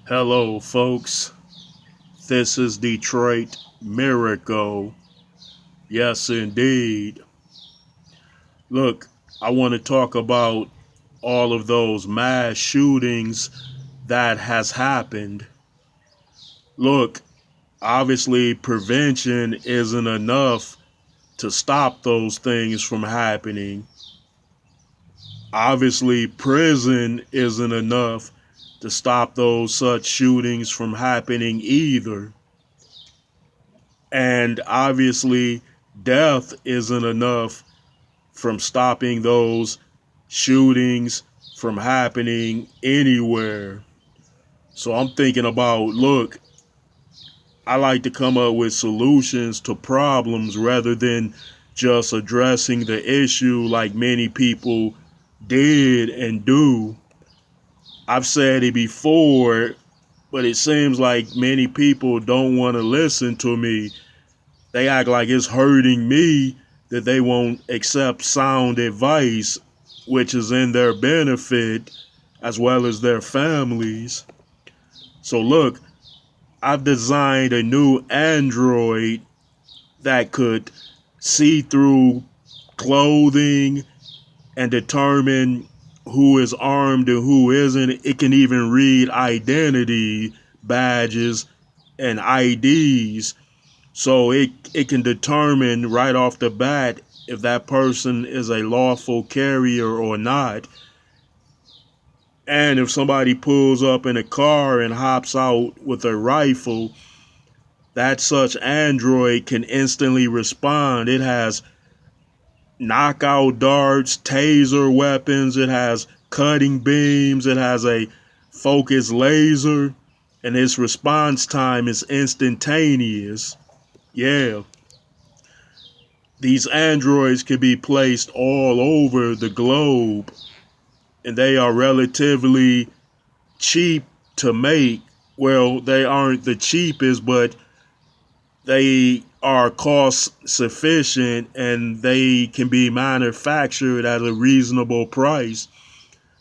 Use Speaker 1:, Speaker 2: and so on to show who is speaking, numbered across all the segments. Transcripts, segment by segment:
Speaker 1: Hello, folks. This is Detroit Miracle. Yes, indeed. Look, I want to talk about all of those mass shootings that has happened. Look, obviously, prevention isn't enough to stop those things from happening. Obviously, prison isn't enough to stop those such shootings from happening either. And obviously, death isn't enough from stopping those shootings from happening anywhere. So I'm thinking about, look, I like to come up with solutions to problems rather than just addressing the issue like many people did and do. I've said it before, but it seems like many people don't want to listen to me. They act like it's hurting me that they won't accept sound advice, which is in their benefit as well as their families. So, look, I've designed a new Android that could see through clothing and determine who is armed and who isn't. It can even read identity badges and IDs. So it can determine right off the bat if that person is a lawful carrier or not. And if somebody pulls up in a car and hops out with a rifle, that such android can instantly respond. It has knockout darts, taser weapons, it has cutting beams, it has a focused laser, and its response time is instantaneous. Yeah. These androids can be placed all over the globe, and they are relatively cheap to make. Well, they aren't the cheapest, but they are cost sufficient and they can be manufactured at a reasonable price.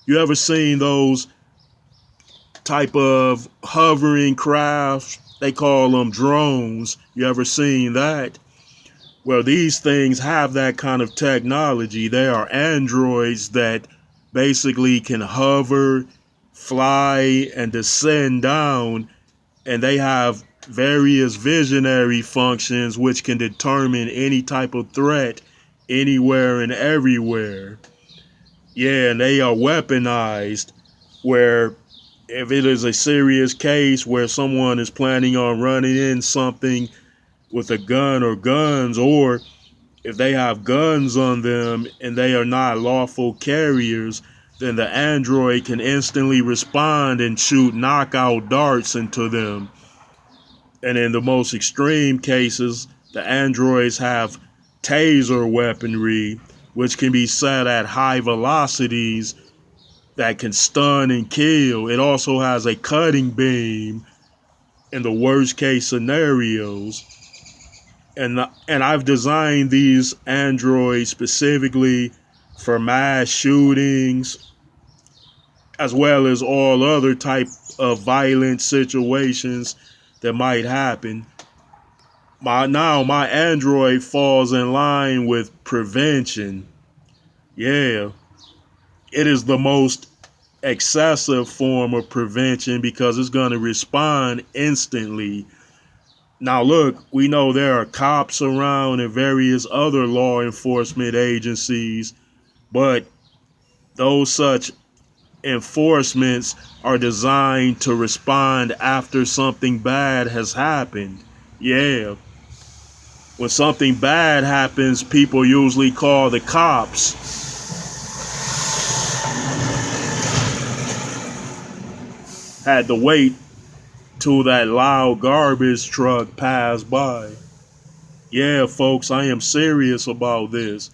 Speaker 1: You ever seen those type of hovering crafts? They call them drones. You ever seen that? Well, these things have that kind of technology. They are androids that basically can hover, fly, and descend down, and they have various visionary functions which can determine any type of threat anywhere and everywhere. Yeah, and they are weaponized where if it is a serious case where someone is planning on running in something with a gun or guns, or if they have guns on them and they are not lawful carriers, then the android can instantly respond and shoot knockout darts into them. And in the most extreme cases, the androids have taser weaponry, which can be set at high velocities that can stun and kill. It also has a cutting beam in the worst case scenarios. And I've designed these androids specifically for mass shootings as well as all other type of violent situations that might happen. My android falls in line with prevention. Yeah, it is the most excessive form of prevention because it's going to respond instantly. Now, look, we know there are cops around and various other law enforcement agencies, but those such enforcements are designed to respond after something bad has happened. Yeah. When something bad happens, people usually call the cops. Had to wait till that loud garbage truck passed by. Yeah, folks, I am serious about this.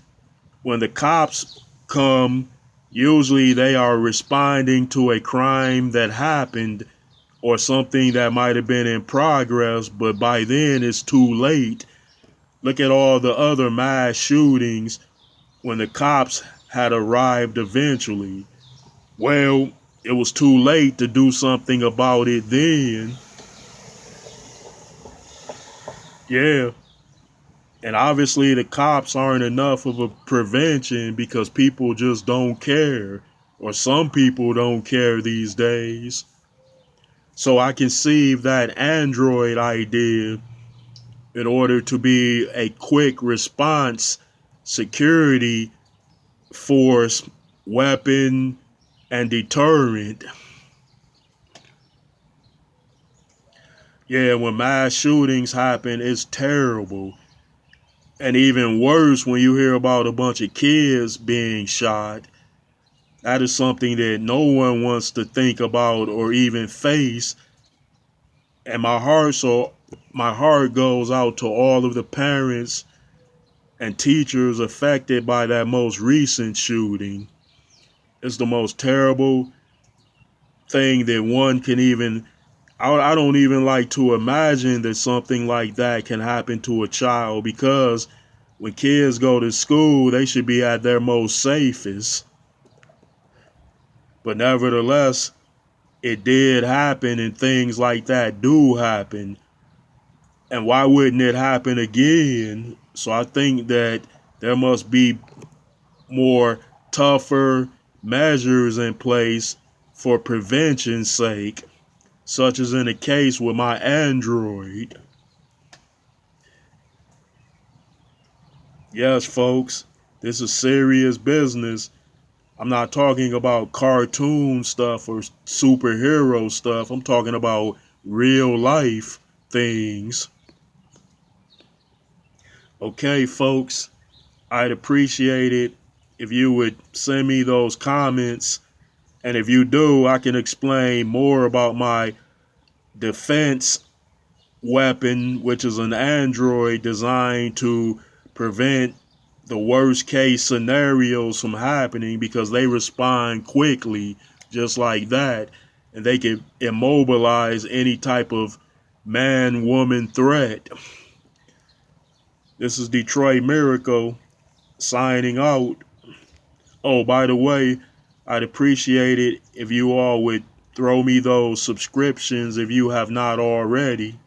Speaker 1: When the cops come, usually they are responding to a crime that happened or something that might have been in progress, but by then it's too late. Look at all the other mass shootings when the cops had arrived eventually. Well, it was too late to do something about it then. Yeah. And obviously the cops aren't enough of a prevention because people just don't care. Or some people don't care these days. So I conceived that Android idea in order to be a quick response security force, weapon, and deterrent. Yeah, when mass shootings happen, it's terrible. And even worse when you hear about a bunch of kids being shot. That is something that no one wants to think about or even face. And my heart goes out to all of the parents and teachers affected by that most recent shooting. It's the most terrible thing that one can even. I don't even like to imagine that something like that can happen to a child, because when kids go to school, they should be at their most safest. But nevertheless, it did happen, and things like that do happen. And why wouldn't it happen again? So I think that there must be more tougher measures in place for prevention's sake, such as in the case with my Android. Yes, folks, this is serious business. I'm not talking about cartoon stuff or superhero stuff. I'm talking about real life things. Okay, folks, I'd appreciate it if you would send me those comments. And if you do, I can explain more about my defense weapon, which is an Android designed to prevent the worst case scenarios from happening, because they respond quickly just like that. And they can immobilize any type of man woman threat. This is Detroit Miracle signing out. Oh, by the way, I'd appreciate it if you all would throw me those subscriptions if you have not already.